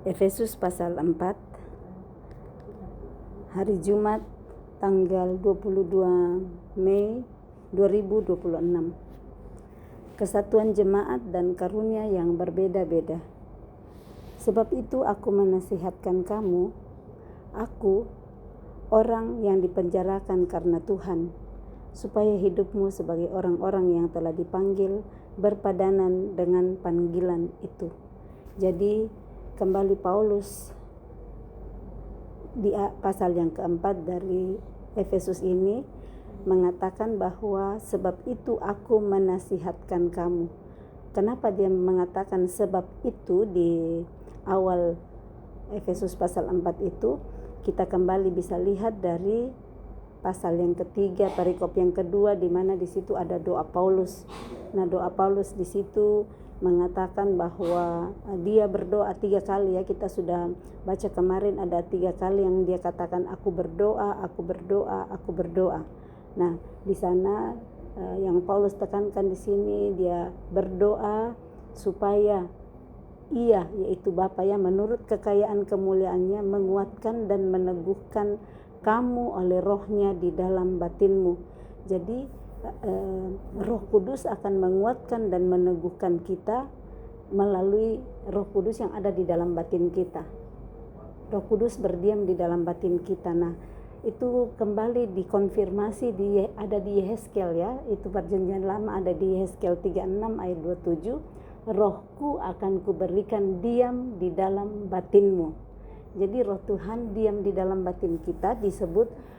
Efesus pasal 4, hari Jumat tanggal 22 Mei 2026. Kesatuan jemaat dan karunia yang berbeda-beda. Sebab itu aku menasihatkan kamu, aku, orang yang dipenjarakan karena Tuhan, supaya hidupmu sebagai orang-orang yang telah dipanggil berpadanan dengan panggilan itu. Jadi kembali Paulus di pasal yang keempat dari Efesus ini mengatakan bahwa sebab itu aku menasihatkan kamu. Kenapa dia mengatakan sebab itu di awal Efesus pasal 4 itu? Kita kembali bisa lihat dari pasal yang ketiga, perikop yang kedua, di mana di situ ada doa Paulus. Nah, doa Paulus di situ mengatakan bahwa dia berdoa 3 kali ya. Kita sudah baca kemarin ada 3 kali yang dia katakan aku berdoa, aku berdoa, aku berdoa. Nah, di sana yang Paulus tekankan di sini dia berdoa supaya ia, yaitu Bapa ya, menurut kekayaan kemuliaannya menguatkan dan meneguhkan kamu oleh rohnya di dalam batinmu. Jadi Roh Kudus akan menguatkan dan meneguhkan kita melalui Roh Kudus yang ada di dalam batin kita. Roh Kudus berdiam di dalam batin kita. Nah, itu kembali dikonfirmasi ada di Yehezkiel ya. Itu perjanjian lama ada di Yehezkiel 36 ayat 27. Rohku akan kuberikan diam di dalam batinmu. Jadi roh Tuhan diam di dalam batin kita disebut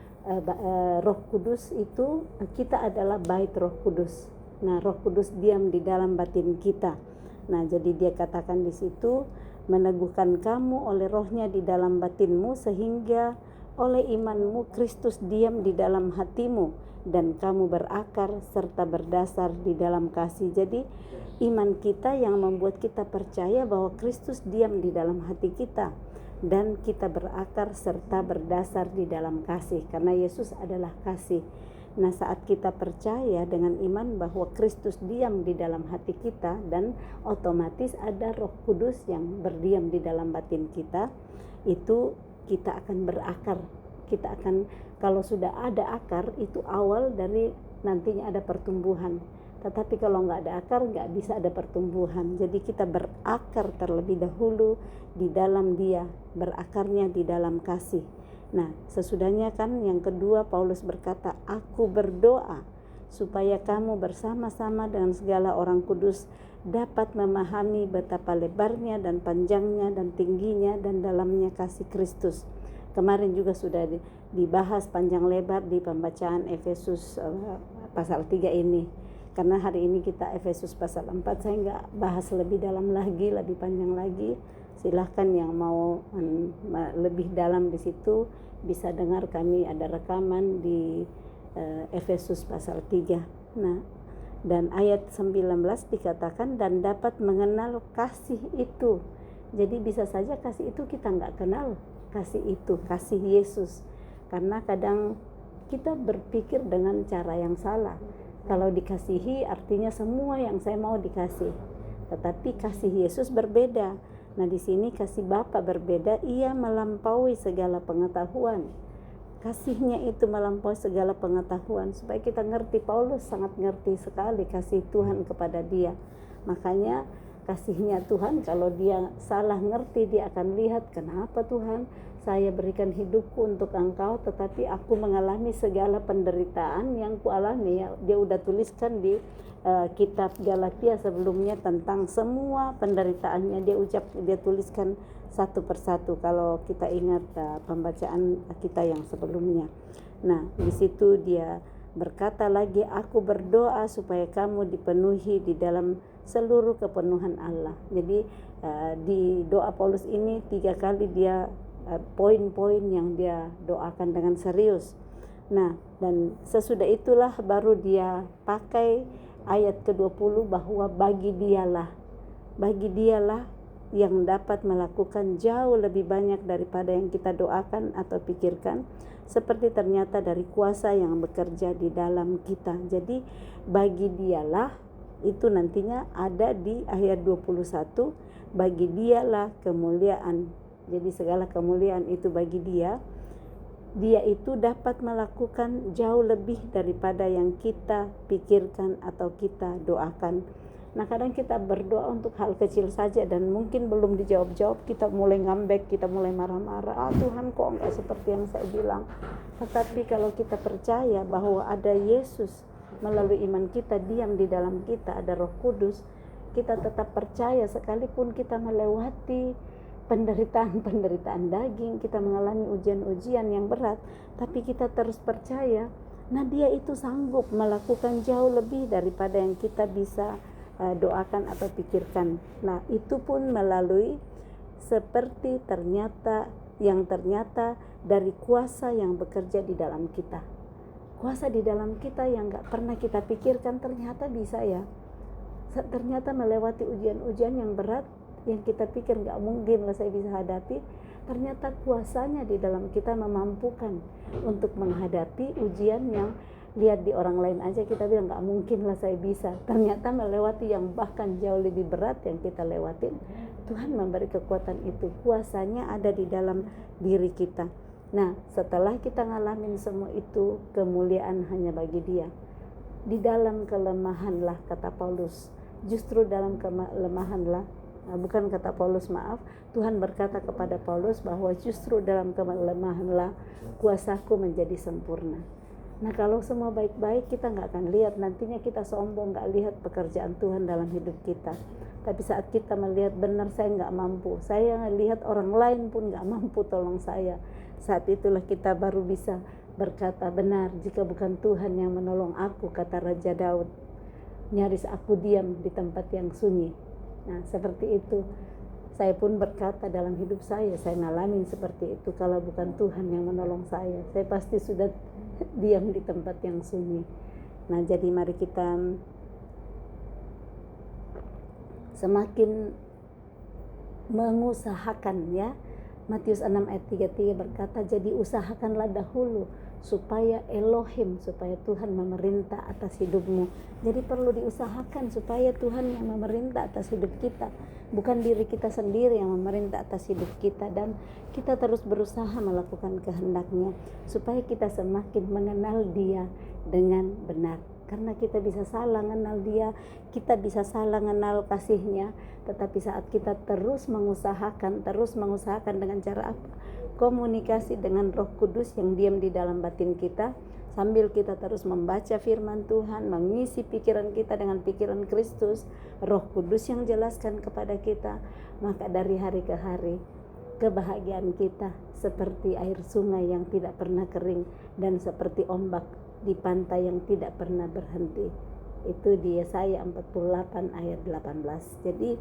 Roh Kudus itu, kita adalah bait Roh Kudus. Nah, Roh Kudus diam di dalam batin kita. Nah, jadi dia katakan di situ meneguhkan kamu oleh rohnya di dalam batinmu, sehingga oleh imanmu Kristus diam di dalam hatimu dan kamu berakar serta berdasar di dalam kasih. Jadi iman kita yang membuat kita percaya bahwa Kristus diam di dalam hati kita dan kita berakar serta berdasar di dalam kasih, karena Yesus adalah kasih. Nah, saat kita percaya dengan iman bahwa Kristus diam di dalam hati kita dan otomatis ada Roh Kudus yang berdiam di dalam batin kita, itu kita akan berakar. Kita akan, kalau sudah ada akar, itu awal dari nantinya ada pertumbuhan. Tetapi kalau nggak ada akar, nggak bisa ada pertumbuhan. Jadi kita berakar terlebih dahulu di dalam Dia, berakarnya di dalam kasih. Nah, sesudahnya kan yang kedua Paulus berkata, aku berdoa supaya kamu bersama-sama dengan segala orang kudus dapat memahami betapa lebarnya dan panjangnya dan tingginya dan dalamnya kasih Kristus. Kemarin juga sudah dibahas panjang lebar di pembacaan Efesus pasal 3 ini. Karena hari ini kita Efesus pasal 4, saya nggak bahas lebih dalam lagi, lebih panjang lagi. Silahkan yang mau lebih dalam di situ bisa dengar, kami ada rekaman di Efesus pasal 3. Nah, dan ayat 19 dikatakan dan dapat mengenal kasih itu. Jadi bisa saja kasih itu kita nggak kenal kasih itu, kasih Yesus. Karena kadang kita berpikir dengan cara yang salah. Kalau dikasihi artinya semua yang saya mau dikasih. Tetapi kasih Yesus berbeda. Nah, di sini kasih Bapa berbeda, ia melampaui segala pengetahuan. Kasihnya itu melampaui segala pengetahuan. Supaya kita ngerti, Paulus sangat ngerti sekali kasih Tuhan kepada dia. Makanya kasihnya Tuhan, kalau dia salah ngerti, dia akan lihat, kenapa Tuhan saya berikan hidupku untuk Engkau, tetapi aku mengalami segala penderitaan yang kualami ya. Dia udah tuliskan di kitab Galatia sebelumnya tentang semua penderitaannya. Dia tuliskan satu persatu kalau kita ingat pembacaan kita yang sebelumnya. Nah, di situ dia berkata lagi, aku berdoa supaya kamu dipenuhi di dalam seluruh kepenuhan Allah. Jadi di doa Paulus ini 3 kali dia poin-poin yang dia doakan dengan serius. Nah, dan sesudah itulah baru dia pakai ayat ke-20 bahwa bagi dialah yang dapat melakukan jauh lebih banyak daripada yang kita doakan atau pikirkan, seperti ternyata dari kuasa yang bekerja di dalam kita. Jadi bagi dialah itu nantinya ada di ayat 21, bagi dialah kemuliaan. Jadi segala kemuliaan itu bagi dia. Dia itu dapat melakukan jauh lebih daripada yang kita pikirkan atau kita doakan. Nah, kadang kita berdoa untuk hal kecil saja dan mungkin belum dijawab-jawab, kita mulai ngambek, kita mulai marah-marah. Tuhan kok enggak seperti yang saya bilang. Tetapi kalau kita percaya bahwa ada Yesus melalui iman kita diam di dalam kita, ada Roh Kudus, kita tetap percaya sekalipun kita melewati penderitaan daging, kita mengalami ujian-ujian yang berat, tapi kita terus percaya. Nah, dia itu sanggup melakukan jauh lebih daripada yang kita bisa doakan atau pikirkan. Nah, itu pun melalui seperti ternyata dari kuasa yang bekerja di dalam kita. Kuasa di dalam kita yang gak pernah kita pikirkan ternyata bisa ya. Ternyata melewati ujian-ujian yang berat yang kita pikir gak mungkin lah saya bisa hadapi, ternyata kuasanya di dalam kita memampukan untuk menghadapi ujian yang lihat di orang lain aja kita bilang gak mungkin lah saya bisa, ternyata melewati yang bahkan jauh lebih berat yang kita lewatin. Tuhan memberi kekuatan itu, kuasanya ada di dalam diri kita. Nah, setelah kita ngalamin semua itu, kemuliaan hanya bagi Dia. Di dalam kelemahanlah, kata Paulus, justru dalam kelemahanlah, bukan kata Paulus, maaf, Tuhan berkata kepada Paulus bahwa justru dalam kelemahanlah kuasaku menjadi sempurna. Nah, kalau semua baik-baik, kita gak akan lihat, nantinya kita sombong, gak lihat pekerjaan Tuhan dalam hidup kita. Tapi saat kita melihat benar saya gak mampu, saya lihat orang lain pun gak mampu tolong saya, saat itulah kita baru bisa berkata, benar, jika bukan Tuhan yang menolong aku, kata Raja Daud, nyaris aku diam di tempat yang sunyi. Nah, seperti itu. Saya pun berkata dalam hidup saya ngalamin seperti itu. Kalau bukan Tuhan yang menolong saya pasti sudah diam di tempat yang sunyi. Nah, jadi mari kita semakin mengusahakan ya. Matius 6 ayat 33 berkata, jadi usahakanlah dahulu supaya Tuhan memerintah atas hidupmu. Jadi perlu diusahakan supaya Tuhan yang memerintah atas hidup kita, bukan diri kita sendiri yang memerintah atas hidup kita. Dan kita terus berusaha melakukan kehendak-Nya supaya kita semakin mengenal Dia dengan benar. Karena kita bisa salah mengenal Dia, kita bisa salah mengenal kasih-Nya, tetapi saat kita terus mengusahakan dengan cara apa? Komunikasi dengan Roh Kudus yang diam di dalam batin kita, sambil kita terus membaca firman Tuhan, mengisi pikiran kita dengan pikiran Kristus, Roh Kudus yang jelaskan kepada kita, maka dari hari ke hari kebahagiaan kita seperti air sungai yang tidak pernah kering dan seperti ombak di pantai yang tidak pernah berhenti. Itu di Yesaya 48 ayat 18. Jadi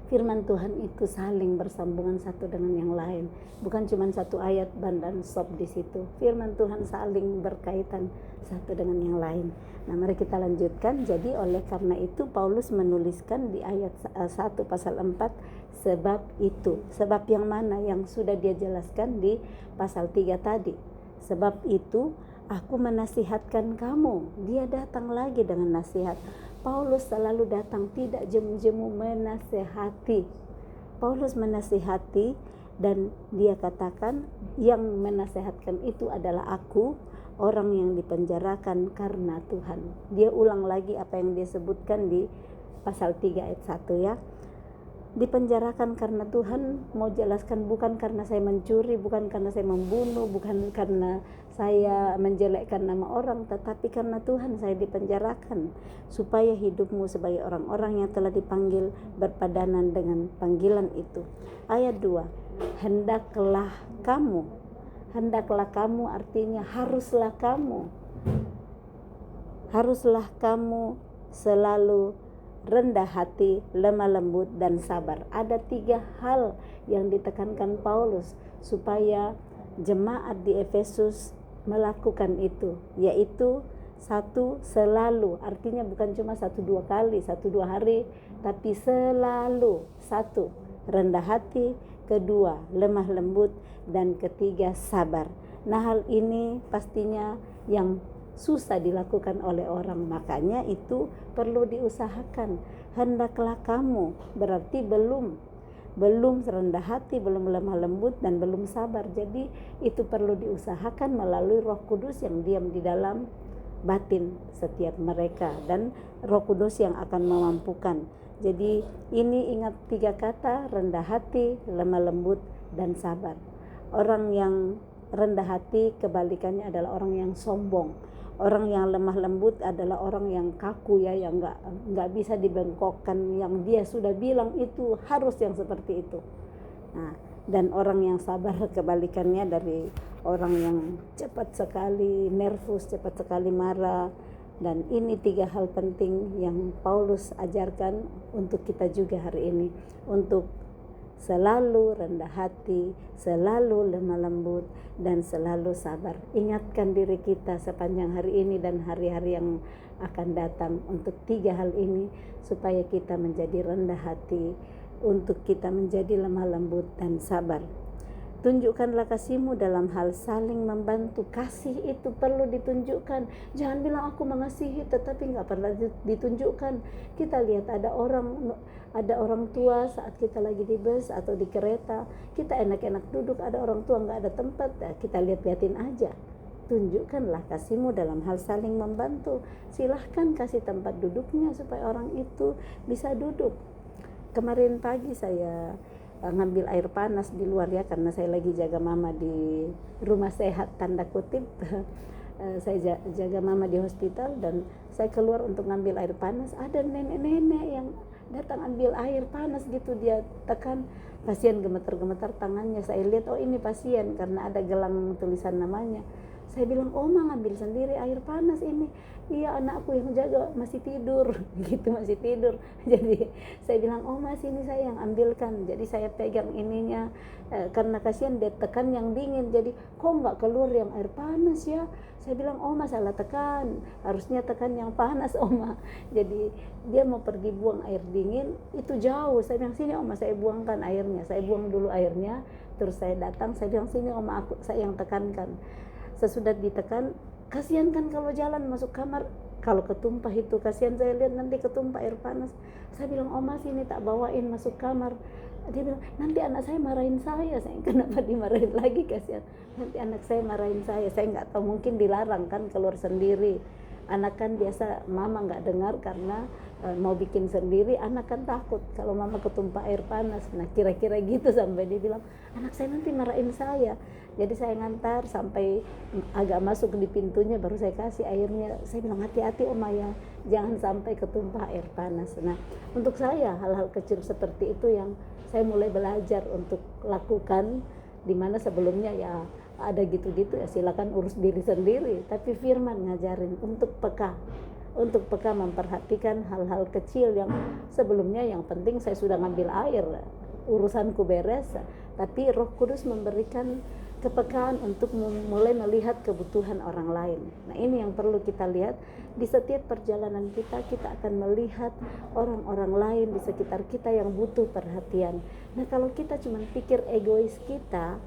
firman Tuhan itu saling bersambungan satu dengan yang lain, bukan cuma satu ayat dan stop di situ. Firman Tuhan saling berkaitan satu dengan yang lain. Nah, mari kita lanjutkan. Jadi oleh karena itu Paulus menuliskan di ayat 1 pasal 4, sebab itu. Sebab yang mana? Yang sudah dia jelaskan di pasal 3 tadi. Sebab itu aku menasihatkan kamu. Dia datang lagi dengan nasihat. Paulus selalu datang tidak jemu-jemu menasihati. Paulus menasihati dan dia katakan yang menasihatkan itu adalah aku, orang yang dipenjarakan karena Tuhan. Dia ulang lagi apa yang dia sebutkan di pasal 3 ayat 1 ya. Dipenjarakan karena Tuhan, mau jelaskan bukan karena saya mencuri, bukan karena saya membunuh, bukan karena saya menjelekkan nama orang, tetapi karena Tuhan saya dipenjarakan supaya hidupmu sebagai orang-orang yang telah dipanggil berpadanan dengan panggilan itu. Ayat 2, hendaklah kamu artinya haruslah kamu selalu rendah hati, lemah lembut, dan sabar. Ada 3 hal yang ditekankan Paulus supaya jemaat di Efesus melakukan itu, yaitu 1, selalu, artinya bukan cuma 1-2 kali, 1-2 hari, tapi selalu. 1, rendah hati, 2, lemah lembut, dan 3, sabar. Nah, hal ini pastinya yang susah dilakukan oleh orang. Makanya itu perlu diusahakan. Hendaklah kamu, berarti belum rendah hati, belum lemah lembut, dan belum sabar. Jadi itu perlu diusahakan melalui Roh Kudus yang diam di dalam batin setiap mereka, dan Roh Kudus yang akan memampukan. Jadi ini ingat 3 kata: rendah hati, lemah lembut, dan sabar. Orang yang rendah hati kebalikannya adalah orang yang sombong. Orang yang lemah lembut adalah orang yang kaku ya, yang nggak bisa dibengkokkan, yang dia sudah bilang itu harus yang seperti itu. Nah, dan orang yang sabar kebalikannya dari orang yang cepat sekali nervous, cepat sekali marah. Dan ini 3 hal penting yang Paulus ajarkan untuk kita juga hari ini, untuk selalu rendah hati, selalu lemah lembut, dan selalu sabar. Ingatkan diri kita sepanjang hari ini dan hari-hari yang akan datang untuk 3 hal ini, supaya kita menjadi rendah hati, untuk kita menjadi lemah lembut dan sabar. Tunjukkanlah kasih-Mu dalam hal saling membantu. Kasih itu perlu ditunjukkan. Jangan bilang aku mengasihi tetapi nggak pernah ditunjukkan. Kita lihat ada orang tua saat kita lagi di bus atau di kereta, kita enak-enak duduk, ada orang tua nggak ada tempat, kita lihat-liatin aja. Tunjukkanlah kasih-Mu dalam hal saling membantu. Silahkan kasih tempat duduknya supaya orang itu bisa duduk. Kemarin pagi saya ngambil air panas di luar ya, karena saya lagi jaga mama di rumah sehat tanda kutip. Saya jaga mama di hospital, dan saya keluar untuk ngambil air panas. Ada nenek-nenek yang datang ambil air panas gitu, dia tekan pasien, gemeter-gemeter tangannya. Saya lihat, oh ini pasien, karena ada gelang tulisan namanya. Saya bilang, Oma ngambil sendiri air panas ini? Iya, anakku yang jaga masih tidur gitu, masih tidur. Jadi saya bilang, Oma sini saya yang ambilkan. Jadi saya pegang ininya, karena kasihan dia tekan yang dingin, jadi kok nggak keluar yang air panas ya. Saya bilang, Oma salah tekan, harusnya tekan yang panas Oma. Jadi dia mau pergi buang air dingin, itu jauh. Saya bilang, sini Oma saya buangkan airnya. Saya buang dulu airnya, terus saya datang, saya bilang, sini Oma saya yang tekankan. Sesudah ditekan, kasihan kan kalau jalan masuk kamar, kalau ketumpah itu kasihan, saya lihat nanti ketumpah air panas. Saya bilang, Oma sini tak bawain masuk kamar. Dia bilang, nanti anak saya marahin saya. Saya, kenapa dimarahin lagi, kasihan, nanti anak saya marahin saya. Saya nggak tahu, mungkin dilarang kan keluar sendiri. Anak kan biasa mama nggak dengar karena mau bikin sendiri, anak kan takut kalau mama ketumpah air panas. Nah kira-kira gitu, sampai dia bilang, anak saya nanti marahin saya. Jadi saya ngantar sampai agak masuk di pintunya, baru saya kasih airnya. Saya bilang, hati-hati Oma ya, jangan sampai ketumpah air panas. Nah untuk saya hal-hal kecil seperti itu yang saya mulai belajar untuk lakukan, dimana sebelumnya ya ada gitu-gitu ya silakan urus diri sendiri. Tapi firman ngajarin untuk peka memperhatikan hal-hal kecil yang sebelumnya yang penting saya sudah ngambil air, urusanku beres. Tapi Roh Kudus memberikan kepekaan untuk mulai melihat kebutuhan orang lain. Nah ini yang perlu kita lihat di setiap perjalanan kita. Kita akan melihat orang-orang lain di sekitar kita yang butuh perhatian. Nah kalau kita cuma pikir egois kita,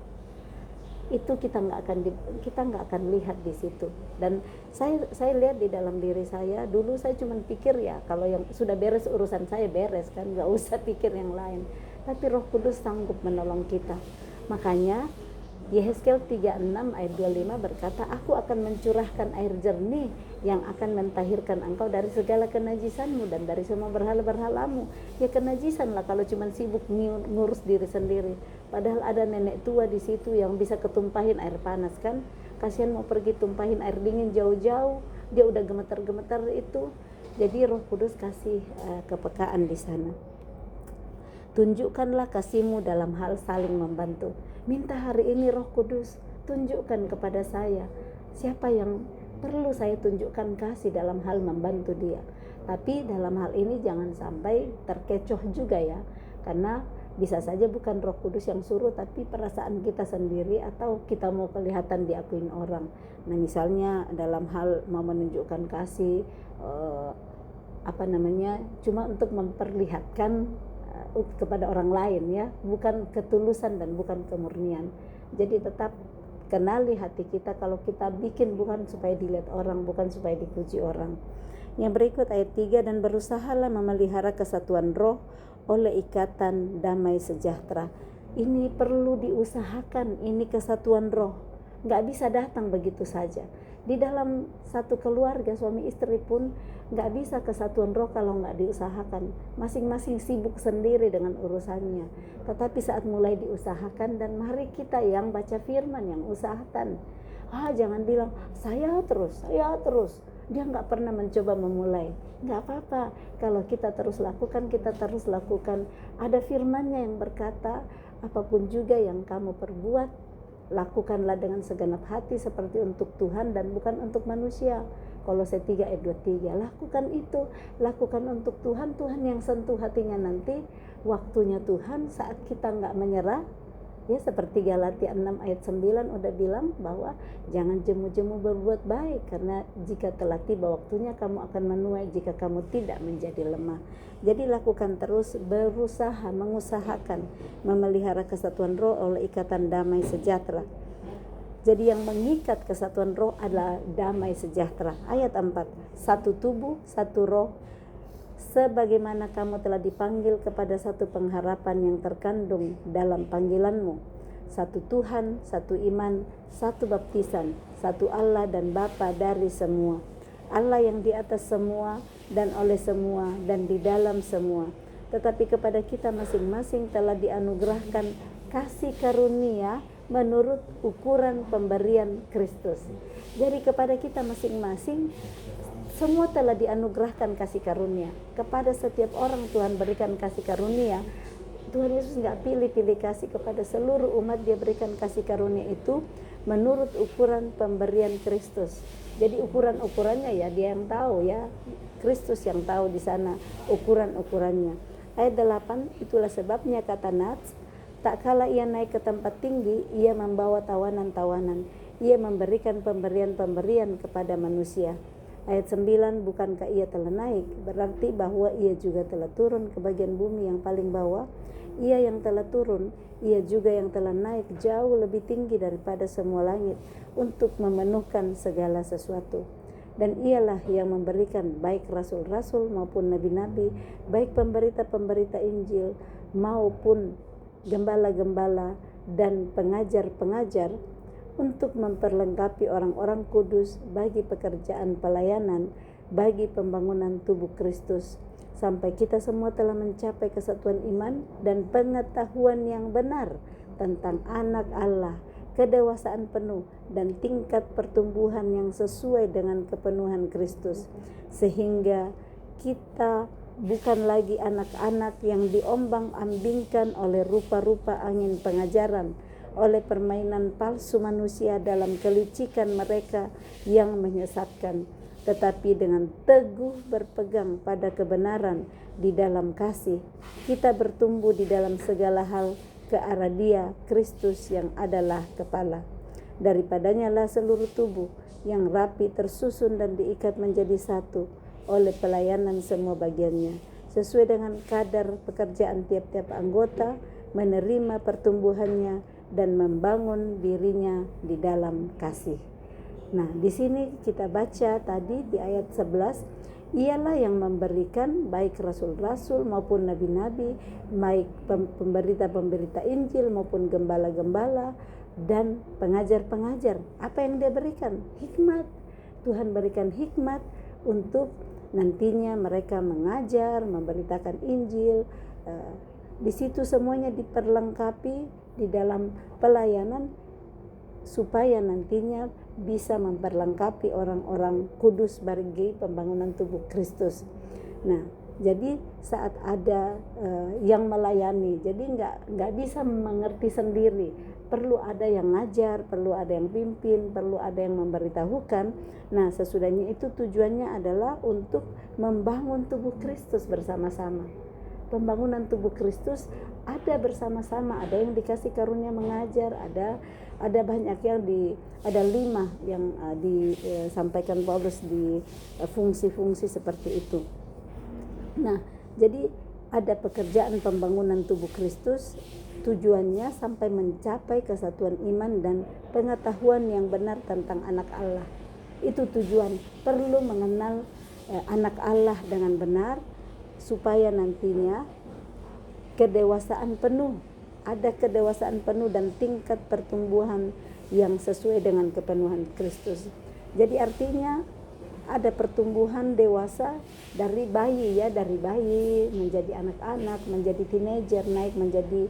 itu kita nggak akan lihat di situ. Dan saya lihat di dalam diri saya, dulu saya cuma pikir ya kalau yang sudah beres urusan saya beres kan, nggak usah pikir yang lain. Tapi Roh Kudus sanggup menolong kita. Makanya Yehezkiel 36 ayat 25 berkata, aku akan mencurahkan air jernih yang akan mentahirkan engkau dari segala kenajisanmu dan dari semua berhala-berhalamu. Ya kenajisan lah kalau cuma sibuk ngurus diri sendiri. Padahal ada nenek tua di situ yang bisa ketumpahin air panas kan. Kasihan mau pergi tumpahin air dingin jauh-jauh, dia udah gemetar-gemetar itu. Jadi Roh Kudus kasih kepekaan di sana. Tunjukkanlah kasih-Mu dalam hal saling membantu. Minta hari ini Roh Kudus, tunjukkan kepada saya siapa yang perlu saya tunjukkan kasih dalam hal membantu dia. Tapi dalam hal ini jangan sampai terkecoh juga ya, karena bisa saja bukan Roh Kudus yang suruh, tapi perasaan kita sendiri atau kita mau kelihatan diakuin orang. Nah misalnya dalam hal mau menunjukkan kasih cuma untuk memperlihatkan kepada orang lain ya, bukan ketulusan dan bukan kemurnian. Jadi tetap kenali hati kita kalau kita bikin bukan supaya dilihat orang, bukan supaya dipuji orang. Yang berikut ayat 3, dan berusahalah memelihara kesatuan roh oleh ikatan damai sejahtera. Ini perlu diusahakan, ini kesatuan roh. Nggak bisa datang begitu saja. Di dalam satu keluarga suami istri pun nggak bisa kesatuan roh kalau nggak diusahakan. Masing-masing sibuk sendiri dengan urusannya. Tetapi saat mulai diusahakan, dan mari kita yang baca firman yang usahakan. Jangan bilang saya terus. Dia nggak pernah mencoba memulai. Nggak apa-apa. Kalau kita terus lakukan. Ada firman-Nya yang berkata, apapun juga yang kamu perbuat, lakukanlah dengan segenap hati seperti untuk Tuhan dan bukan untuk manusia. Kolose 3 ayat 23. Lakukan itu, lakukan untuk Tuhan. Tuhan yang sentuh hatinya nanti. Waktunya Tuhan saat kita nggak menyerah. Ya, seperti Galatia 6 ayat 9 udah bilang bahwa jangan jemu-jemu berbuat baik, karena jika telah tiba waktunya kamu akan menuai jika kamu tidak menjadi lemah. Jadi lakukan terus, berusaha, mengusahakan memelihara kesatuan roh oleh ikatan damai sejahtera. Jadi yang mengikat kesatuan roh adalah damai sejahtera. Ayat 4, satu tubuh, satu roh, sebagaimana kamu telah dipanggil kepada satu pengharapan yang terkandung dalam panggilanmu. Satu Tuhan, satu iman, satu baptisan, satu Allah dan Bapa dari semua. Allah yang di atas semua dan oleh semua dan di dalam semua. Tetapi kepada kita masing-masing telah dianugerahkan kasih karunia menurut ukuran pemberian Kristus. Jadi kepada kita masing-masing semua telah dianugerahkan kasih karunia. Kepada setiap orang Tuhan berikan kasih karunia. Tuhan Yesus nggak pilih-pilih kasih, kepada seluruh umat Dia berikan kasih karunia itu menurut ukuran pemberian Kristus. Jadi ukuran-ukurannya ya Dia yang tahu, ya Kristus yang tahu di sana ukuran-ukurannya. Ayat 8, itulah sebabnya kata Nats, tak kala ia naik ke tempat tinggi, ia membawa tawanan-tawanan, ia memberikan pemberian-pemberian kepada manusia. Ayat 9, bukankah ia telah naik? Berarti bahwa ia juga telah turun ke bagian bumi yang paling bawah. Ia yang telah turun, ia juga yang telah naik jauh lebih tinggi daripada semua langit untuk memenuhkan segala sesuatu. Dan ialah yang memberikan baik rasul-rasul maupun nabi-nabi, baik pemberita-pemberita Injil maupun gembala-gembala dan pengajar-pengajar, untuk memperlengkapi orang-orang kudus bagi pekerjaan pelayanan, bagi pembangunan tubuh Kristus, sampai kita semua telah mencapai kesatuan iman dan pengetahuan yang benar tentang anak Allah, kedewasaan penuh dan tingkat pertumbuhan yang sesuai dengan kepenuhan Kristus, sehingga kita bukan lagi anak-anak yang diombang-ambingkan oleh rupa-rupa angin pengajaran, oleh permainan palsu manusia dalam kelicikan mereka yang menyesatkan, tetapi dengan teguh berpegang pada kebenaran di dalam kasih, kita bertumbuh di dalam segala hal ke arah Dia, Kristus yang adalah kepala. Daripadanya lah seluruh tubuh yang rapi tersusun dan diikat menjadi satu oleh pelayanan semua bagiannya, sesuai dengan kadar pekerjaan tiap-tiap anggota, menerima pertumbuhannya dan membangun dirinya di dalam kasih. Nah, di sini kita baca tadi di ayat 11, ialah yang memberikan baik rasul-rasul maupun nabi-nabi, baik pemberita-pemberita Injil maupun gembala-gembala dan pengajar-pengajar. Apa yang Dia berikan? Hikmat. Tuhan berikan hikmat untuk nantinya mereka mengajar, memberitakan Injil. Di situ semuanya diperlengkapi di dalam pelayanan supaya nantinya bisa memperlengkapi orang-orang kudus bagi pembangunan tubuh Kristus. Nah, jadi saat ada yang melayani, jadi nggak bisa mengerti sendiri. Perlu ada yang ngajar, perlu ada yang pimpin, perlu ada yang memberitahukan. Nah, sesudahnya itu tujuannya adalah untuk membangun tubuh Kristus bersama-sama. Pembangunan tubuh Kristus ada bersama-sama, ada yang dikasih karunia mengajar, ada banyak yang ada 5 yang disampaikan Paulus di fungsi-fungsi seperti itu. Nah, jadi ada pekerjaan pembangunan tubuh Kristus, tujuannya sampai mencapai kesatuan iman dan pengetahuan yang benar tentang anak Allah. Itu tujuan, perlu mengenal anak Allah dengan benar supaya nantinya kedewasaan penuh, ada kedewasaan penuh dan tingkat pertumbuhan yang sesuai dengan kepenuhan Kristus. Jadi artinya ada pertumbuhan dewasa dari bayi menjadi anak-anak, menjadi teenager, naik menjadi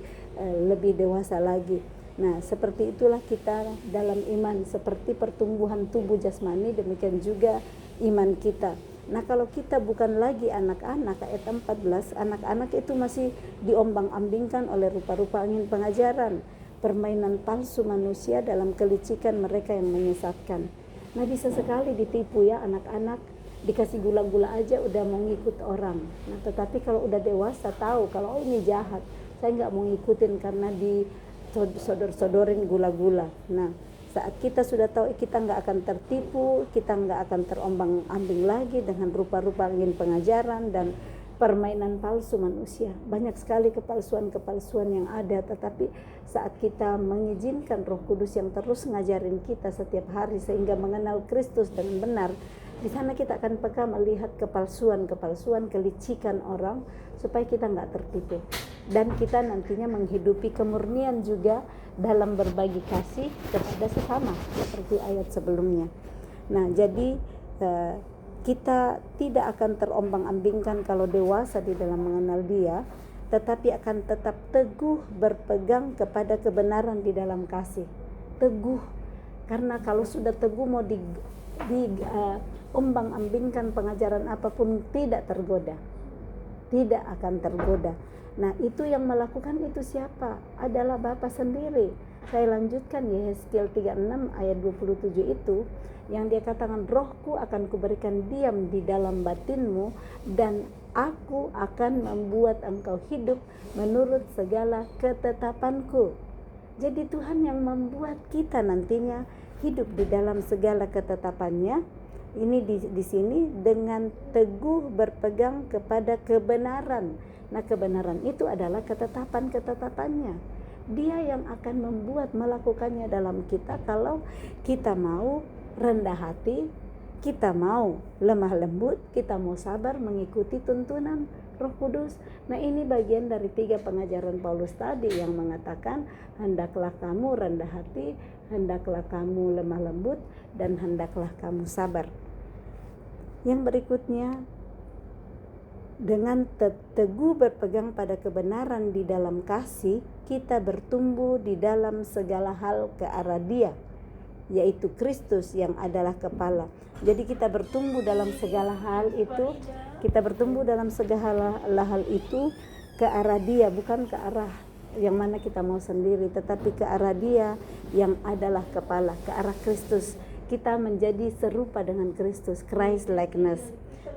lebih dewasa lagi. Nah, seperti itulah kita dalam iman, seperti pertumbuhan tubuh jasmani, demikian juga iman kita. Nah, kalau kita bukan lagi anak-anak, ayat 14, anak-anak itu masih diombang-ambingkan oleh rupa-rupa angin pengajaran, permainan palsu manusia dalam kelicikan mereka yang menyesatkan. Nah, bisa sekali ditipu ya anak-anak, dikasih gula-gula aja udah mau ngikut orang. Nah, tetapi kalau udah dewasa tahu kalau ini jahat, saya nggak mau ngikutin karena disodor-sodorin gula-gula. Nah, saat kita sudah tahu, kita nggak akan tertipu, kita nggak akan terombang-ambing lagi dengan rupa-rupa angin pengajaran dan permainan palsu manusia. Banyak sekali kepalsuan-kepalsuan yang ada, tetapi saat kita mengizinkan Roh Kudus yang terus ngajarin kita setiap hari sehingga mengenal Kristus dengan benar, di sana kita akan peka melihat kepalsuan-kepalsuan, kelicikan orang supaya kita nggak tertipu. Dan kita nantinya menghidupi kemurnian juga dalam berbagi kasih kepada sesama seperti ayat sebelumnya. Nah, jadi kita tidak akan terombang-ambingkan kalau dewasa di dalam mengenal Dia, tetapi akan tetap teguh berpegang kepada kebenaran di dalam kasih. Teguh, karena kalau sudah teguh mau ombang-ambingkan pengajaran apapun tidak tergoda, tidak akan tergoda. Nah, itu yang melakukan itu siapa? Adalah Bapa sendiri. Saya lanjutkan Yehezkiel 36 ayat 27 itu, yang dia katakan, Rohku akan kuberikan diam di dalam batinmu dan aku akan membuat engkau hidup menurut segala ketetapanku. Jadi Tuhan yang membuat kita nantinya hidup di dalam segala ketetapannya. Ini di sini dengan teguh berpegang kepada kebenaran. Nah, kebenaran itu adalah ketetapan-ketetapannya. Dia yang akan membuat melakukannya dalam kita kalau kita mau rendah hati, kita mau lemah lembut, kita mau sabar mengikuti tuntunan Roh Kudus. Nah, ini bagian dari 3 pengajaran Paulus tadi yang mengatakan hendaklah kamu rendah hati, hendaklah kamu lemah lembut, dan hendaklah kamu sabar. Yang berikutnya, dengan teguh berpegang pada kebenaran di dalam kasih, kita bertumbuh di dalam segala hal ke arah Dia, yaitu Kristus yang adalah kepala. Jadi kita bertumbuh dalam segala hal itu, ke arah Dia, bukan ke arah yang mana kita mau sendiri, tetapi ke arah Dia yang adalah kepala, ke arah Kristus. Kita menjadi serupa dengan Kristus, Christ likeness.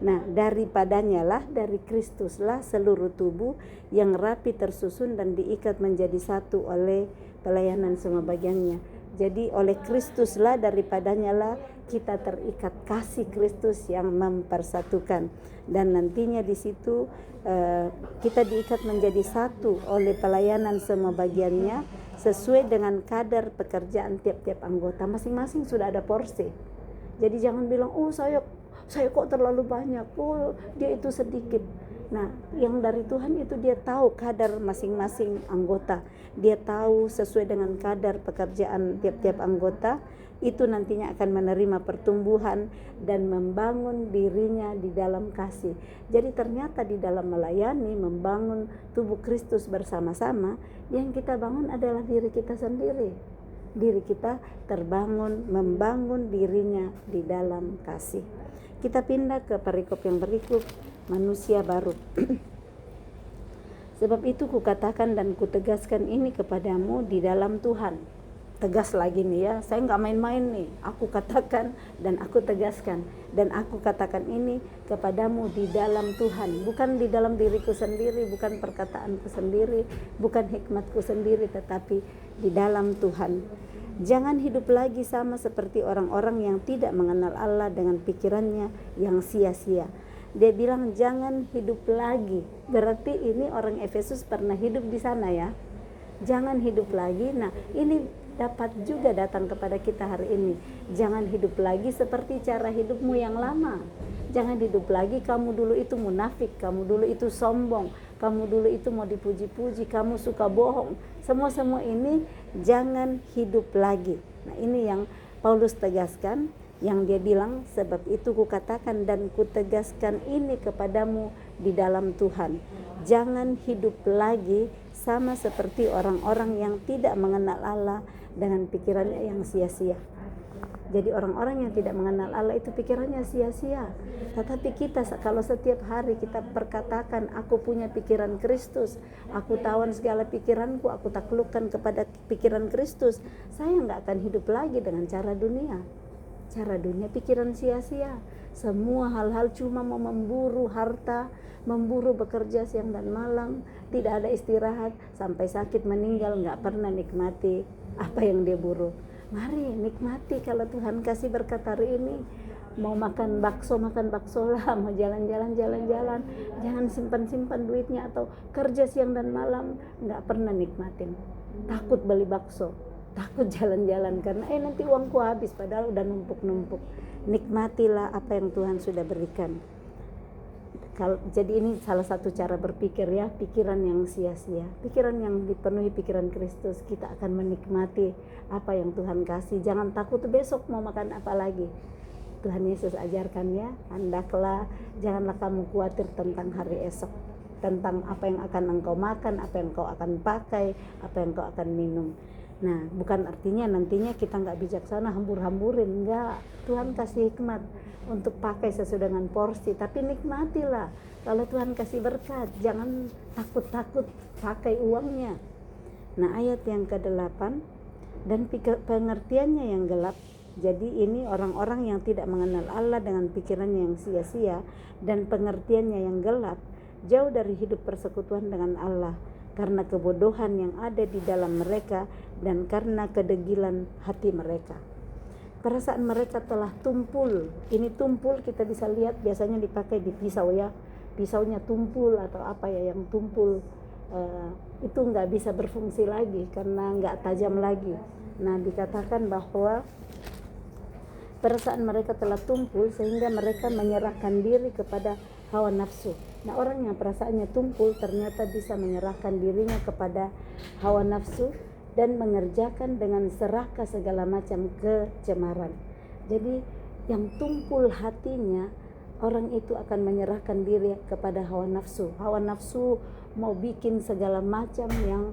Nah, daripadanya lah, dari Kristus lah seluruh tubuh yang rapi tersusun dan diikat menjadi satu oleh pelayanan semua bagiannya. Jadi oleh Kristus lah, daripadanya lah kita terikat, kasih Kristus yang mempersatukan. Dan nantinya di situ kita diikat menjadi satu oleh pelayanan semua bagiannya sesuai dengan kadar pekerjaan tiap-tiap anggota. Masing-masing sudah ada porsi. Jadi jangan bilang, oh saya kok terlalu banyak, oh dia itu sedikit. Nah, yang dari Tuhan itu dia tahu kadar masing-masing anggota. Dia tahu sesuai dengan kadar pekerjaan tiap-tiap anggota, itu nantinya akan menerima pertumbuhan dan membangun dirinya di dalam kasih. Jadi ternyata di dalam melayani, membangun tubuh Kristus bersama-sama, yang kita bangun adalah diri kita sendiri. Diri kita terbangun, membangun dirinya di dalam kasih. Kita pindah ke perikop yang berikut, manusia baru. Sebab itu kukatakan dan kutegaskan ini kepadamu di dalam Tuhan. Tegas lagi nih ya, saya nggak main-main nih. Aku katakan dan aku tegaskan, dan aku katakan ini kepadamu di dalam Tuhan, bukan di dalam diriku sendiri, bukan perkataanku sendiri, bukan hikmatku sendiri, tetapi di dalam Tuhan. Jangan hidup lagi sama seperti orang-orang yang tidak mengenal Allah dengan pikirannya yang sia-sia. Dia bilang jangan hidup lagi. Berarti ini orang Efesus pernah hidup di sana ya. Jangan hidup lagi. Nah, ini dapat juga datang kepada kita hari ini. Jangan hidup lagi seperti cara hidupmu yang lama. Jangan hidup lagi kamu dulu itu munafik, kamu dulu itu sombong, kamu dulu itu mau dipuji-puji, kamu suka bohong. Semua ini jangan hidup lagi. Nah, ini yang Paulus tegaskan, yang dia bilang, sebab itu kukatakan dan kutegaskan ini kepadamu di dalam Tuhan. Jangan hidup lagi sama seperti orang-orang yang tidak mengenal Allah dengan pikirannya yang sia-sia. Jadi orang-orang yang tidak mengenal Allah itu pikirannya sia-sia. Tetapi kita kalau setiap hari kita perkatakan, aku punya pikiran Kristus, aku tawan segala pikiranku, aku taklukkan kepada pikiran Kristus, saya nggak akan hidup lagi dengan cara dunia. Cara dunia pikiran sia-sia. Semua hal-hal cuma mau memburu harta, memburu bekerja siang dan malam, tidak ada istirahat, sampai sakit meninggal nggak pernah nikmati apa yang dia buru. Mari nikmati kalau Tuhan kasih berkat hari ini. Mau makan bakso lah, mau jalan-jalan. Jangan simpan duitnya atau kerja siang dan malam nggak pernah nikmatin. Takut beli bakso, takut jalan-jalan karena nanti uangku habis, padahal udah numpuk-numpuk. Nikmatilah apa yang Tuhan sudah berikan. Jadi ini salah satu cara berpikir ya, pikiran yang sia-sia, pikiran yang dipenuhi pikiran Kristus. Kita akan menikmati apa yang Tuhan kasih. Jangan takut besok mau makan apa lagi. Tuhan Yesus ajarkan ya, hendaklah janganlah kamu khawatir tentang hari esok, tentang apa yang akan engkau makan, apa yang engkau akan pakai, apa yang engkau akan minum. Nah, bukan artinya nantinya kita nggak bijaksana, hambur-hamburin, enggak. Tuhan kasih hikmat untuk pakai sesuai dengan porsi, tapi nikmatilah. Kalau Tuhan kasih berkat, jangan takut-takut pakai uangnya. Nah, ayat yang ke-8, dan pengertiannya yang gelap. Jadi ini orang-orang yang tidak mengenal Allah dengan pikirannya yang sia-sia dan pengertiannya yang gelap, jauh dari hidup persekutuan dengan Allah, karena kebodohan yang ada di dalam mereka dan karena kedegilan hati mereka. Perasaan mereka telah tumpul. Ini tumpul kita bisa lihat biasanya dipakai di pisau ya. Pisaunya tumpul atau apa ya yang tumpul, itu nggak bisa berfungsi lagi karena nggak tajam lagi. Nah, dikatakan bahwa perasaan mereka telah tumpul sehingga mereka menyerahkan diri kepada hawa nafsu. Nah, orang yang perasaannya tumpul ternyata bisa menyerahkan dirinya kepada hawa nafsu dan mengerjakan dengan serakah segala macam kecemaran. Jadi yang tumpul hatinya, orang itu akan menyerahkan diri kepada hawa nafsu. Hawa nafsu mau bikin segala macam yang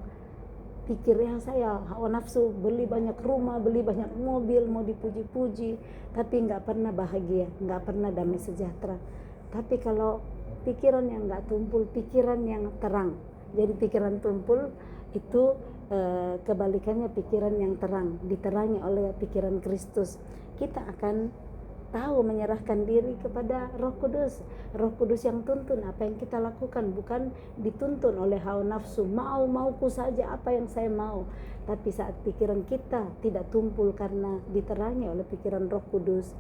pikirnya saya, hawa nafsu beli banyak rumah, beli banyak mobil, mau dipuji-puji, tapi nggak pernah bahagia, nggak pernah damai sejahtera. Tapi kalau pikiran yang nggak tumpul, pikiran yang terang. Jadi pikiran tumpul itu kebalikannya pikiran yang terang, diterangi oleh pikiran Kristus. Kita akan tahu menyerahkan diri kepada Roh Kudus. Roh Kudus yang tuntun apa yang kita lakukan, bukan dituntun oleh hawa nafsu. Mauku saja apa yang saya mau. Tapi saat pikiran kita tidak tumpul karena diterangi oleh pikiran Roh Kudus,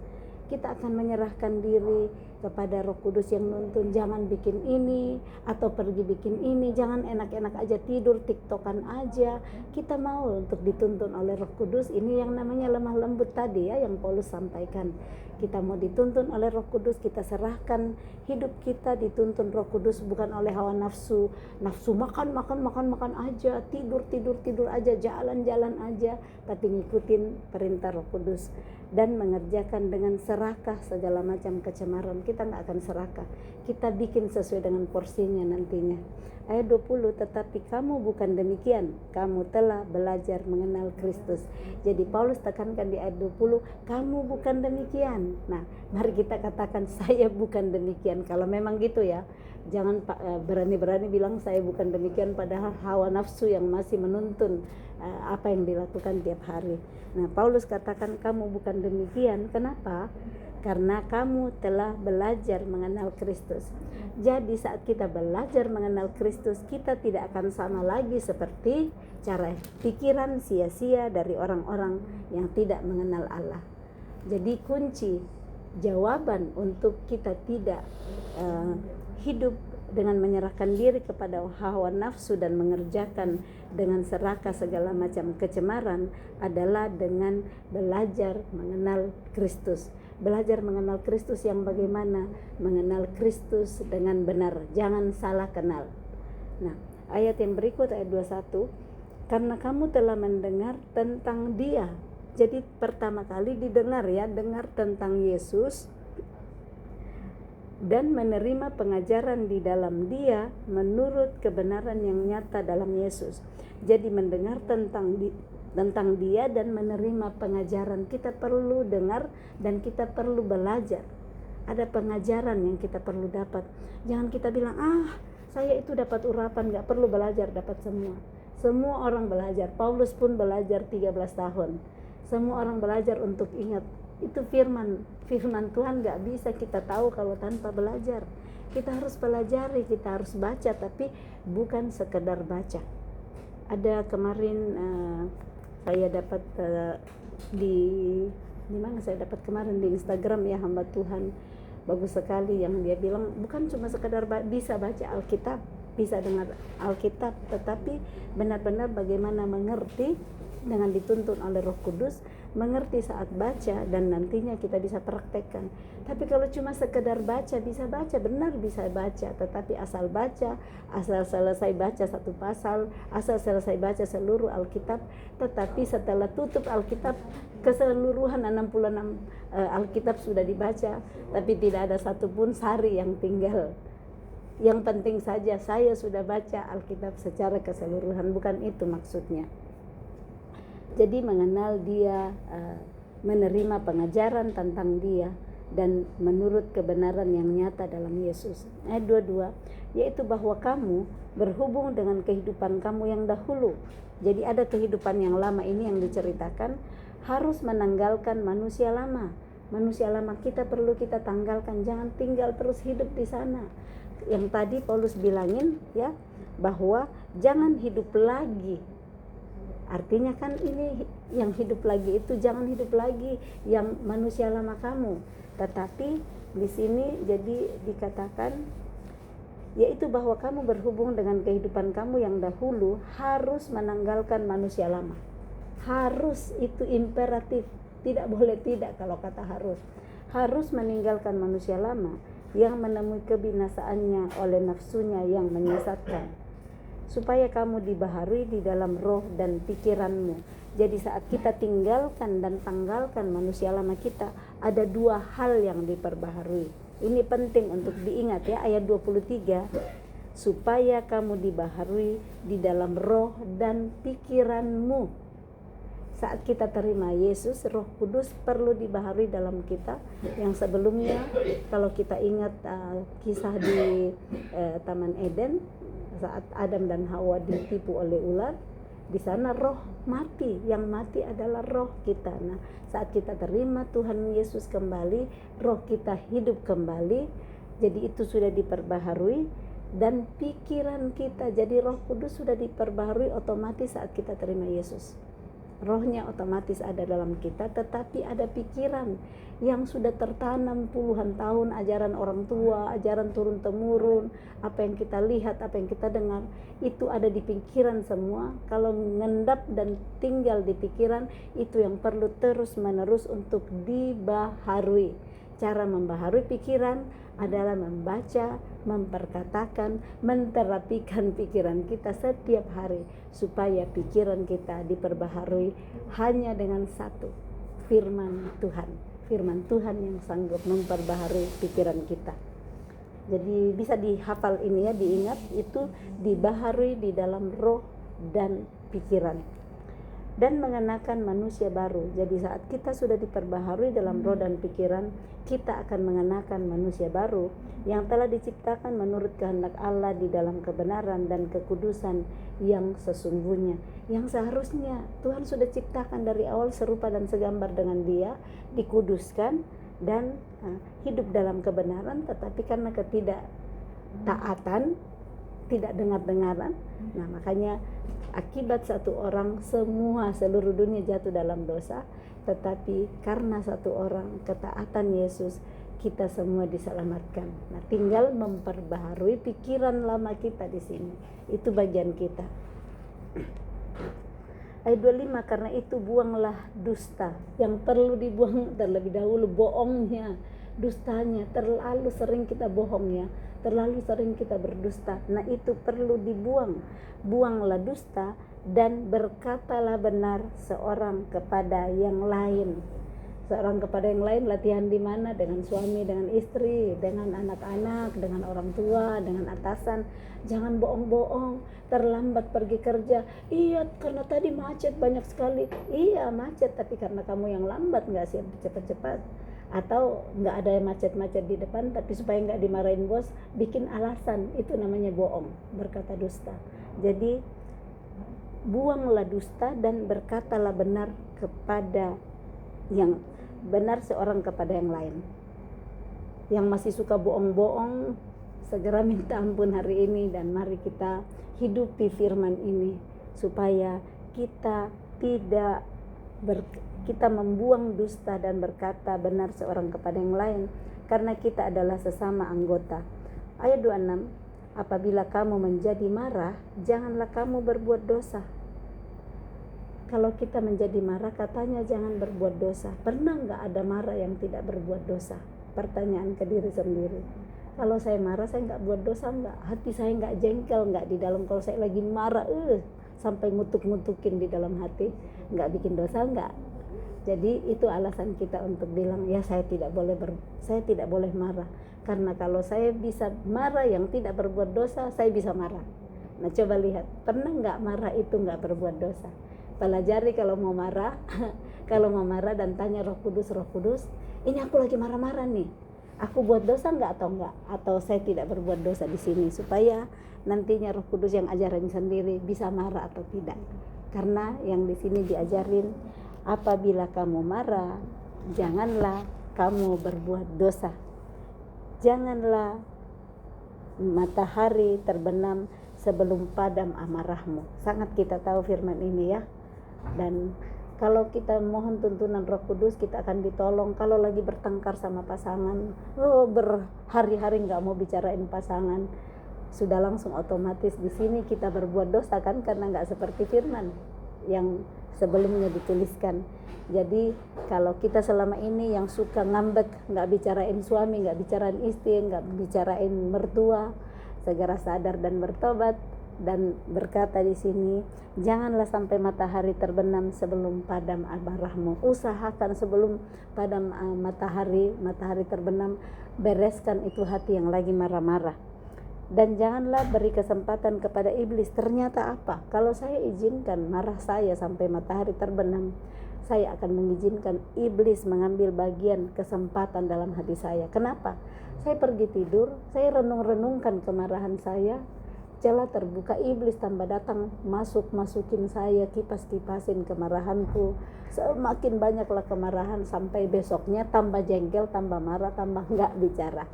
kita akan menyerahkan diri kepada Roh Kudus yang nuntun. Jangan bikin ini atau pergi bikin ini, jangan enak-enak aja tidur, tiktokan aja. Kita mau untuk dituntun oleh Roh Kudus. Ini yang namanya lemah lembut tadi ya, yang Paulus sampaikan. Kita mau dituntun oleh Roh Kudus, kita serahkan hidup kita dituntun Roh Kudus, bukan oleh hawa nafsu. Nafsu makan aja, tidur aja, jalan-jalan aja, tapi ngikutin perintah Roh Kudus dan mengerjakan dengan serakah segala macam kecemaran. Kita nggak akan serakah, kita bikin sesuai dengan porsinya nantinya. Ayat 20, tetapi kamu bukan demikian, kamu telah belajar mengenal Kristus. Jadi Paulus tekankan di ayat 20, kamu bukan demikian. Nah, mari kita katakan saya bukan demikian. Kalau memang gitu ya, jangan berani-berani bilang saya bukan demikian, padahal hawa nafsu yang masih menuntun apa yang dilakukan tiap hari. Nah, Paulus katakan kamu bukan demikian. Kenapa? Karena kamu telah belajar mengenal Kristus. Jadi saat kita belajar mengenal Kristus, kita tidak akan sama lagi seperti cara pikiran sia-sia dari orang-orang yang tidak mengenal Allah. Jadi kunci jawaban untuk kita tidak hidup dengan menyerahkan diri kepada hawa nafsu dan mengerjakan dengan serakah segala macam kecemaran adalah dengan belajar mengenal Kristus. Belajar mengenal Kristus yang bagaimana? Mengenal Kristus dengan benar, jangan salah kenal. Nah, ayat yang berikut ayat 21, karena kamu telah mendengar tentang Dia. Jadi pertama kali didengar ya, dengar tentang Yesus dan menerima pengajaran di dalam Dia menurut kebenaran yang nyata dalam Yesus. Jadi mendengar tentang Dia dan menerima pengajaran. Kita perlu dengar dan kita perlu belajar. Ada pengajaran yang kita perlu dapat. Jangan kita bilang, saya itu dapat urapan, gak perlu belajar, dapat semua. Semua orang belajar. Paulus pun belajar 13 tahun. Semua orang belajar untuk ingat. Itu firman Tuhan gak bisa kita tahu kalau tanpa belajar. Kita harus pelajari, kita harus baca, tapi bukan sekedar baca. Ada kemarin saya dapat di mana saya dapat kemarin di Instagram ya, hamba Tuhan bagus sekali yang dia bilang bukan cuma sekedar bisa baca Alkitab, bisa dengar Alkitab, tetapi benar-benar bagaimana mengerti dengan dituntun oleh Roh Kudus, mengerti saat baca dan nantinya kita bisa praktekkan. Tapi kalau cuma sekedar baca, bisa baca, benar bisa baca, tetapi asal baca, asal selesai baca satu pasal, asal selesai baca seluruh Alkitab, tetapi setelah tutup Alkitab keseluruhan 66 Alkitab sudah dibaca, tapi tidak ada satupun sari yang tinggal. Yang penting saja saya sudah baca Alkitab secara keseluruhan, bukan itu maksudnya. Jadi mengenal Dia, menerima pengajaran tentang Dia dan menurut kebenaran yang nyata dalam Yesus. Ayat 22, yaitu bahwa kamu berhubung dengan kehidupan kamu yang dahulu. Jadi ada kehidupan yang lama ini yang diceritakan, harus menanggalkan manusia lama. Manusia lama kita perlu kita tanggalkan, jangan tinggal terus hidup di sana. Yang tadi Paulus bilangin ya, bahwa jangan hidup lagi. Artinya kan ini yang hidup lagi itu jangan hidup lagi yang manusia lama kamu. Tetapi di sini jadi dikatakan yaitu bahwa kamu berhubung dengan kehidupan kamu yang dahulu harus menanggalkan manusia lama. Harus itu imperatif, tidak boleh tidak kalau kata harus. Harus meninggalkan manusia lama yang menemui kebinasaannya oleh nafsunya yang menyesatkan, supaya kamu dibaharui di dalam roh dan pikiranmu. Jadi saat kita tinggalkan dan tanggalkan manusia lama kita, ada dua hal yang diperbaharui. Ini penting untuk diingat ya, ayat 23, supaya kamu dibaharui di dalam roh dan pikiranmu. Saat kita terima Yesus, Roh Kudus perlu dibaharui dalam kita. Yang sebelumnya kalau kita ingat kisah di Taman Eden, saat Adam dan Hawa ditipu oleh ular, di sana roh mati, yang mati adalah roh kita. Nah, saat kita terima Tuhan Yesus kembali, roh kita hidup kembali. Jadi itu sudah diperbaharui dan pikiran kita. Jadi Roh Kudus sudah diperbaharui otomatis saat kita terima Yesus. Rohnya otomatis ada dalam kita, tetapi ada pikiran yang sudah tertanam puluhan tahun, ajaran orang tua, ajaran turun-temurun, apa yang kita lihat, apa yang kita dengar, itu ada di pikiran semua. Kalau ngendap dan tinggal di pikiran, itu yang perlu terus-menerus untuk dibaharui. Cara membaharui pikiran adalah membaca, memperkatakan, menterapikan pikiran kita setiap hari supaya pikiran kita diperbaharui hanya dengan satu, firman Tuhan. Firman Tuhan yang sanggup memperbaharui pikiran kita. Jadi bisa dihafal ini ya, diingat itu dibaharui di dalam roh dan pikiran. Dan mengenakan manusia baru. Jadi saat kita sudah diperbaharui dalam roh dan pikiran, kita akan mengenakan manusia baru yang telah diciptakan menurut kehendak Allah di dalam kebenaran dan kekudusan yang sesungguhnya. Yang seharusnya Tuhan sudah ciptakan dari awal serupa dan segambar dengan Dia, dikuduskan dan hidup dalam kebenaran, tetapi karena ketidaktaatan, tidak dengar-dengaran, nah makanya Akibat satu orang seluruh dunia jatuh dalam dosa, tetapi karena satu orang ketaatan Yesus kita semua diselamatkan. Nah, tinggal memperbaharui pikiran lama kita di sini. Itu bagian kita. Ayat 25, karena itu buanglah dusta. Yang perlu dibuang terlebih dahulu bohongnya, dustanya. Terlalu sering kita bohong ya, terlalu sering kita berdusta. Nah, itu perlu dibuang. Buanglah dusta dan berkatalah benar seorang kepada yang lain. Seorang kepada yang lain latihan di mana? Dengan suami, dengan istri, dengan anak-anak, dengan orang tua, dengan atasan. Jangan bohong-bohong, terlambat pergi kerja. Iya, karena tadi macet banyak sekali. Iya, macet, tapi karena kamu yang lambat, nggak siap cepat-cepat. Atau nggak ada macet-macet di depan, tapi supaya nggak dimarahin bos, bikin alasan. Itu namanya bohong, berkata dusta. Jadi, buanglah dusta dan berkatalah benar kepada yang benar seorang kepada yang lain. Yang masih suka bohong-bohong, segera minta ampun hari ini dan mari kita hidupi firman ini supaya kita kita membuang dusta dan berkata benar seorang kepada yang lain karena kita adalah sesama anggota. Ayat 26, apabila kamu menjadi marah, janganlah kamu berbuat dosa. Kalau kita menjadi marah, katanya jangan berbuat dosa. Pernah nggak ada marah yang tidak berbuat dosa? Pertanyaan ke diri sendiri. Kalau saya marah, saya nggak buat dosa nggak? Hati saya nggak jengkel nggak di dalam? Kalau saya lagi marah, sampai ngutuk-ngutukin di dalam hati, nggak bikin dosa nggak? Jadi itu alasan kita untuk bilang, ya saya tidak boleh marah. Karena kalau saya bisa marah yang tidak berbuat dosa, saya bisa marah. Nah, coba lihat, pernah nggak marah itu nggak berbuat dosa? Pelajari kalau mau marah dan tanya Roh Kudus, ini aku lagi marah-marah nih, aku buat dosa nggak atau enggak? Atau saya tidak berbuat dosa di sini, supaya nantinya Roh Kudus yang ajarin sendiri bisa marah atau tidak. Karena yang di sini diajarin, apabila kamu marah, janganlah kamu berbuat dosa. Janganlah matahari terbenam sebelum padam amarahmu. Sangat kita tahu firman ini ya. Dan kalau kita mohon tuntunan Roh Kudus, kita akan ditolong. Kalau lagi bertengkar sama pasangan, berhari-hari nggak mau bicarain pasangan, sudah langsung otomatis di sini kita berbuat dosa kan, karena nggak seperti firman yang sebelumnya dituliskan. Jadi kalau kita selama ini yang suka ngambek, nggak bicarain suami, nggak bicarain istri, nggak bicarain mertua, segera sadar dan bertobat dan berkata di sini, janganlah sampai matahari terbenam sebelum padam amarahmu. Usahakan sebelum padam matahari terbenam, bereskan itu hati yang lagi marah-marah. Dan janganlah beri kesempatan kepada iblis. Ternyata apa? Kalau saya izinkan marah saya sampai matahari terbenam, saya akan mengizinkan iblis mengambil bagian kesempatan dalam hati saya. Kenapa? Saya pergi tidur, saya renung-renungkan kemarahan saya, jala terbuka, iblis tambah datang, masukin saya, kipas-kipasin kemarahanku. Semakin banyaklah kemarahan sampai besoknya tambah jengkel, tambah marah, tambah nggak bicara.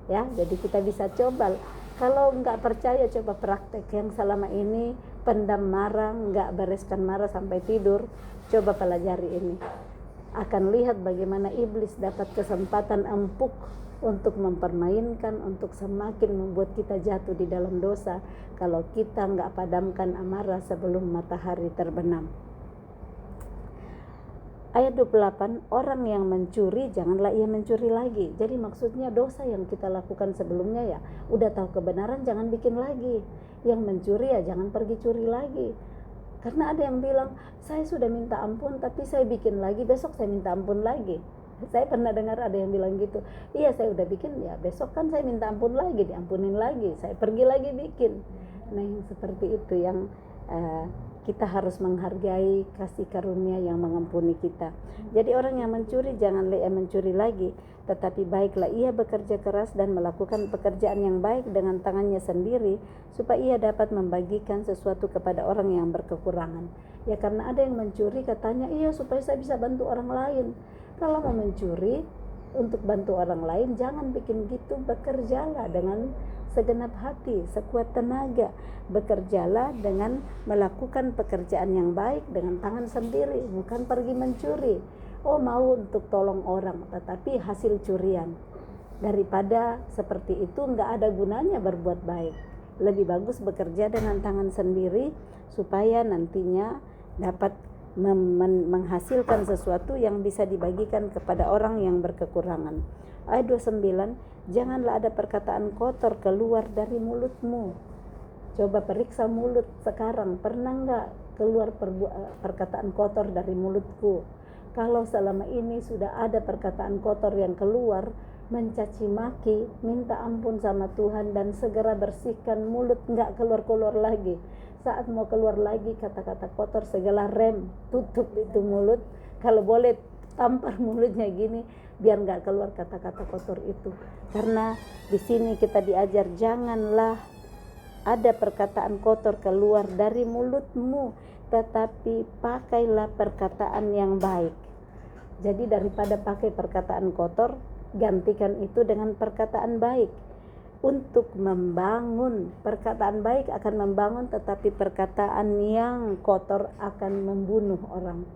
Ya, jadi kita bisa coba. Kalau nggak percaya, coba praktek yang selama ini pendam marah, nggak bereskan marah sampai tidur. Coba pelajari ini. Akan lihat bagaimana iblis dapat kesempatan empuk untuk mempermainkan, untuk semakin membuat kita jatuh di dalam dosa kalau kita nggak padamkan amarah sebelum matahari terbenam. Ayat 28, orang yang mencuri janganlah ia mencuri lagi. Jadi maksudnya dosa yang kita lakukan sebelumnya ya udah tahu kebenaran, jangan bikin lagi. Yang mencuri ya jangan pergi curi lagi. Karena ada yang bilang, saya sudah minta ampun tapi saya bikin lagi, besok saya minta ampun lagi. Saya pernah dengar ada yang bilang gitu, iya saya udah bikin, ya besok kan saya minta ampun lagi, diampunin lagi, saya pergi lagi bikin. Nah yang seperti itu yang kita harus menghargai kasih karunia yang mengampuni kita. Jadi orang yang mencuri janganlah ia mencuri lagi, tetapi baiklah ia bekerja keras dan melakukan pekerjaan yang baik dengan tangannya sendiri, supaya ia dapat membagikan sesuatu kepada orang yang berkekurangan. Ya karena ada yang mencuri katanya, iya supaya saya bisa bantu orang lain. Kalau mau mencuri, untuk bantu orang lain, jangan bikin gitu. Bekerjalah dengan segenap hati, sekuat tenaga. Bekerjalah dengan melakukan pekerjaan yang baik dengan tangan sendiri, bukan pergi mencuri. Oh, mau untuk tolong orang, tetapi hasil curian. Daripada seperti itu, nggak ada gunanya berbuat baik. Lebih bagus bekerja dengan tangan sendiri supaya nantinya dapat menghasilkan sesuatu yang bisa dibagikan kepada orang yang berkekurangan. Ayat 29, janganlah ada perkataan kotor keluar dari mulutmu. Coba periksa mulut sekarang, pernah nggak keluar perkataan kotor dari mulutku? Kalau selama ini sudah ada perkataan kotor yang keluar, mencaci maki, minta ampun sama Tuhan dan segera bersihkan mulut, nggak keluar-keluar lagi. Saat mau keluar lagi kata-kata kotor, segala rem, tutup itu mulut. Kalau boleh tampar mulutnya gini biar nggak keluar kata-kata kotor itu. Karena di sini kita diajar janganlah ada perkataan kotor keluar dari mulutmu, tetapi pakailah perkataan yang baik. Jadi daripada pakai perkataan kotor, gantikan itu dengan perkataan baik. Untuk membangun, perkataan baik akan membangun, tetapi perkataan yang kotor akan membunuh orang.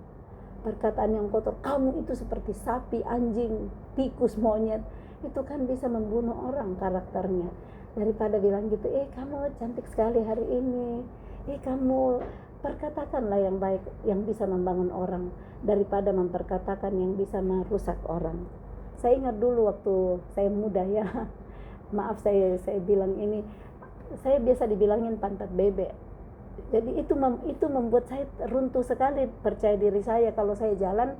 Perkataan yang kotor, kamu itu seperti sapi, anjing, tikus, monyet, itu kan bisa membunuh orang karakternya. Daripada bilang gitu, kamu cantik sekali hari ini, kamu, perkatakanlah yang baik yang bisa membangun orang daripada memperkatakan yang bisa merusak orang. Saya ingat dulu waktu saya muda ya, maaf saya bilang ini, saya biasa dibilangin pantat bebek. Jadi itu membuat saya runtuh sekali percaya diri saya. Kalau saya jalan,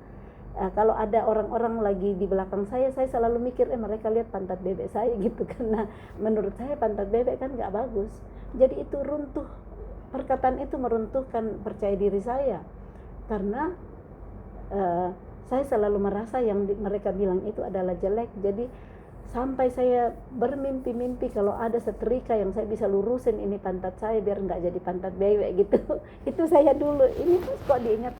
kalau ada orang-orang lagi di belakang saya selalu mikir mereka lihat pantat bebek saya gitu. Karena menurut saya pantat bebek kan gak bagus. Jadi itu runtuh, perkataan itu meruntuhkan percaya diri saya. Karena saya selalu merasa yang mereka bilang itu adalah jelek. Jadi sampai saya bermimpi-mimpi kalau ada setrika yang saya bisa lurusin ini pantat saya biar nggak jadi pantat bebek gitu. Itu saya dulu, ini kok diingat